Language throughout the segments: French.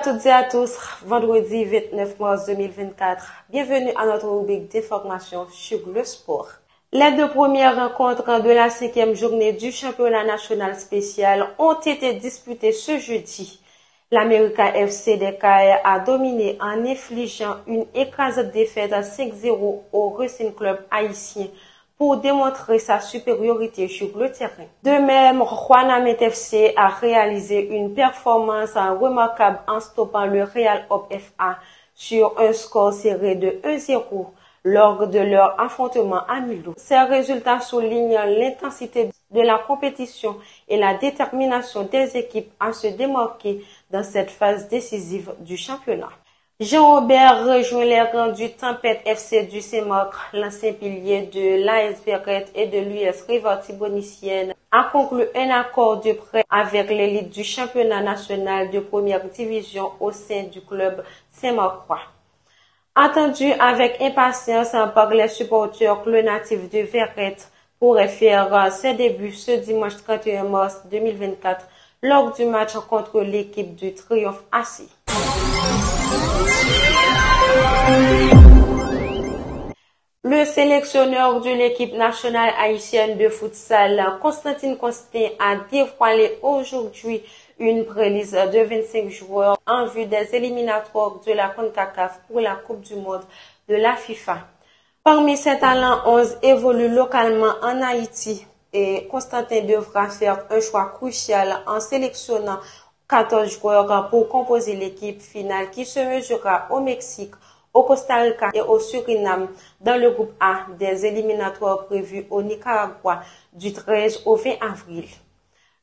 Toutes et à tous, vendredi 29 mars 2024. Bienvenue à notre rubrique d'information sur le sport. Les deux premières rencontres de la 5e journée du championnat national spécial ont été disputées ce jeudi. L'América FC des Cayes a dominé en infligeant une écrasante défaite à 5-0 au Racing Club haïtien pour démontrer sa supériorité sur le terrain. De même, Juanamet FC a réalisé une performance remarquable en stoppant le Real Hope FA sur un score serré de 1-0 lors de leur affrontement à Milo. Ces résultats soulignent l'intensité de la compétition et la détermination des équipes à se démarquer dans cette phase décisive du championnat. Jean-Robert rejoint les rangs du Tempête FC du Saint-Marc, l'ancien pilier de l'AS Verret et de l'US Rivarty-Bonicienne, a conclu un accord de prêt avec l'élite du championnat national de première division au sein du club Saint-Marcois. Attendu avec impatience par les supporters, le natif de Verret pourrait faire ses débuts ce dimanche 31 mars 2024 lors du match contre l'équipe du Triomphe Assis. Le sélectionneur de l'équipe nationale haïtienne de futsal, Constantine Constant, a dévoilé aujourd'hui une pré-liste de 25 joueurs en vue des éliminatoires de la CONCACAF pour la Coupe du Monde de la FIFA. Parmi ces talents, 11 évoluent localement en Haïti et Constantin devra faire un choix crucial en sélectionnant 14 joueurs pour composer l'équipe finale qui se mesurera au Mexique, au Costa Rica et au Suriname dans le groupe A des éliminatoires prévus au Nicaragua du 13 au 20 avril.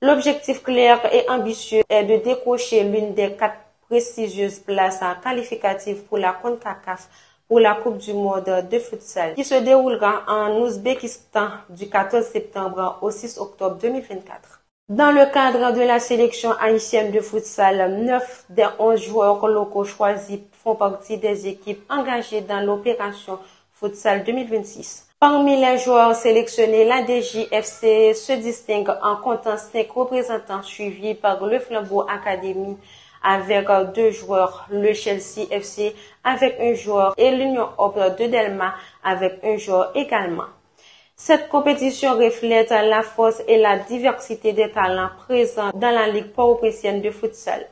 L'objectif clair et ambitieux est de décrocher l'une des 4 prestigieuses places qualificatives pour la CONCACAF pour la Coupe du Monde de futsal qui se déroulera en Ouzbékistan du 14 septembre au 6 octobre 2024. Dans le cadre de la sélection haïtienne de futsal, 9 des 11 joueurs locaux choisis font partie des équipes engagées dans l'opération Futsal 2026. Parmi les joueurs sélectionnés, la DJFC se distingue en comptant 5 représentants suivis par le Flambeau Academy avec 2 joueurs, le Chelsea FC avec 1 joueur et l'Union Hope de Delma avec 1 joueur également. Cette compétition reflète la force et la diversité des talents présents dans la Ligue port-au-prinçienne de futsal,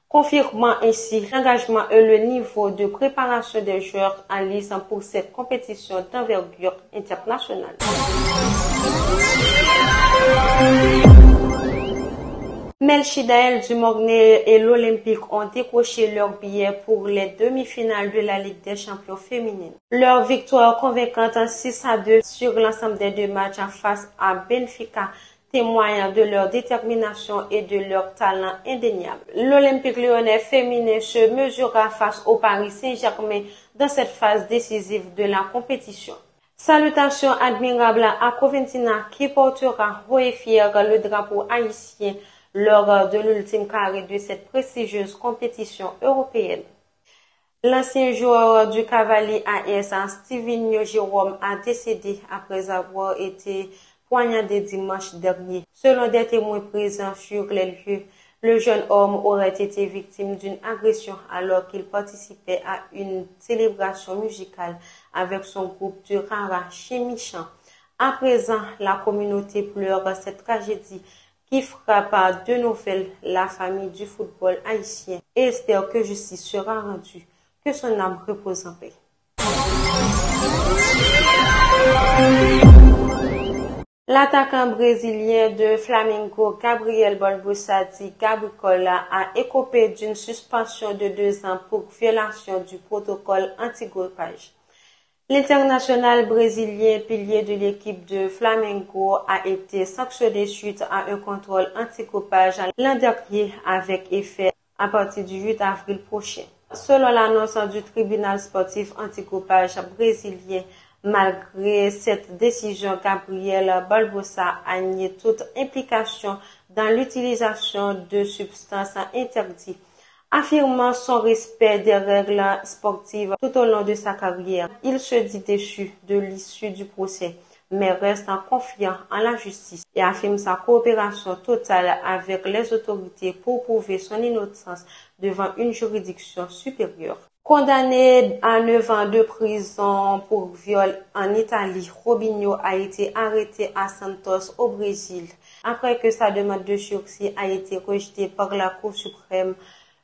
confirmant ainsi l'engagement et le niveau de préparation des joueurs en lice pour cette compétition d'envergure internationale. Melchidaël du Mornay et l'Olympique ont décroché leur billet pour les demi-finales de la Ligue des champions féminines. Leur victoire convaincante en 6-2 sur l'ensemble des 2 matchs face à Benfica témoigne de leur détermination et de leur talent indéniable. L'Olympique lyonnais féminin se mesurera face au Paris Saint-Germain dans cette phase décisive de la compétition. Salutations admirables à Coventina qui portera haut et fier le drapeau haïtien lors de l'ultime carré de cette prestigieuse compétition européenne. L'ancien joueur du Cavalier AS, Steven Jérôme, a décédé après avoir été poignardé dimanche dernier. Selon des témoins présents sur les lieux, le jeune homme aurait été victime d'une agression alors qu'il participait à une célébration musicale avec son groupe de Rara Chimichan. À présent, la communauté pleure cette tragédie qui frappe de nouvelles la famille du football haïtien et espère que justice sera rendue, que son âme repose en paix. L'attaquant brésilien de Flamengo, Gabriel Barbosa dit Gabricola, a écopé d'une suspension de 2 ans pour violation du protocole anti-dopage. L'international brésilien, pilier de l'équipe de Flamengo, a été sanctionné suite à un contrôle anti-dopage l'an dernier avec effet à partir du 8 avril prochain. Selon l'annonce du tribunal sportif anti-dopage brésilien, malgré cette décision, Gabriel Barbosa a nié toute implication dans l'utilisation de substances interdites, affirmant son respect des règles sportives tout au long de sa carrière. Il se dit déçu de l'issue du procès, mais reste confiant en la justice et affirme sa coopération totale avec les autorités pour prouver son innocence devant une juridiction supérieure. Condamné à 9 ans de prison pour viol en Italie, Robinho a été arrêté à Santos au Brésil. Après que sa demande de sursis a été rejetée par la Cour suprême,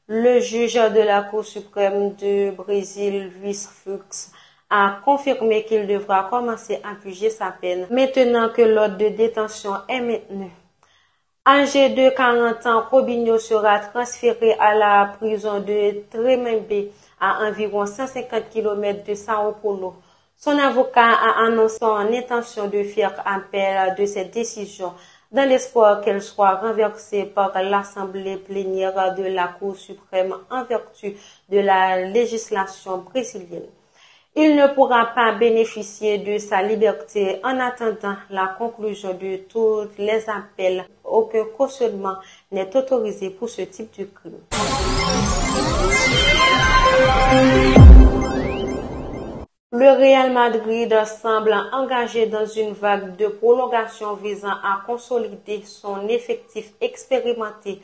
le juge de la Cour suprême du Brésil, Luis Fux, a confirmé qu'il devra commencer à purger sa peine maintenant que l'ordre de détention est maintenu. Âgé de 40 ans, Robinho sera transféré à la prison de Tremembé, à environ 150 km de Sao Paulo. Son avocat a annoncé son intention de faire appel de cette décision dans l'espoir qu'elle soit renversée par l'Assemblée plénière de la Cour suprême en vertu de la législation brésilienne. Il ne pourra pas bénéficier de sa liberté en attendant la conclusion de tous les appels. Aucun cautionnement n'est autorisé pour ce type de crime. Le Real Madrid semble engagé dans une vague de prolongation visant à consolider son effectif expérimenté.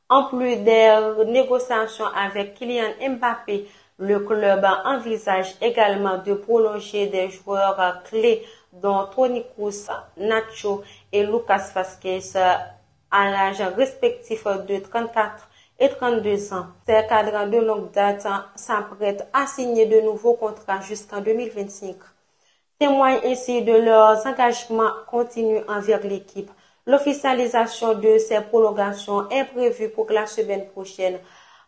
En plus des négociations avec Kylian Mbappé, le club envisage également de prolonger des joueurs clés dont Toni Kroos, Nacho et Lucas Vázquez à l'âge respectif de 34 et 32 ans. Ces cadres de longue date s'apprêtent à signer de nouveaux contrats jusqu'en 2025. Témoignent ainsi de leurs engagements continus envers l'équipe. L'officialisation de ces prolongations est prévue pour la semaine prochaine,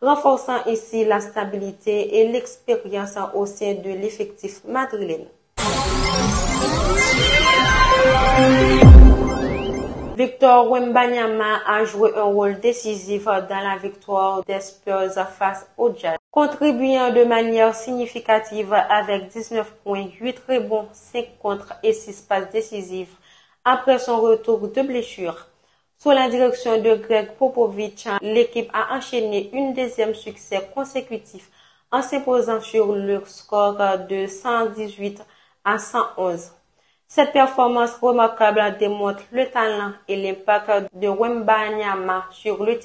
renforçant ainsi la stabilité et l'expérience au sein de l'effectif madrilène. Victor Wembanyama a joué un rôle décisif dans la victoire des Spurs face au Jazz, contribuant de manière significative avec 19 points, 8 rebonds, 5 contres et 6 passes décisives après son retour de blessure. Sous la direction de Greg Popovich, l'équipe a enchaîné une deuxième succès consécutif en s'imposant sur le score de 118 à 111. Cette performance remarquable démontre le talent et l'impact de Wembanyama sur le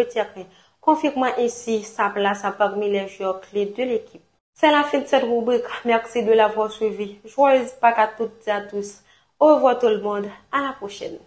terrain. Confirmant ainsi sa place parmi les joueurs clés de l'équipe. C'est la fin de cette rubrique. Merci de l'avoir suivi. Joyeuse Pâques à toutes et à tous. Au revoir tout le monde. À la prochaine.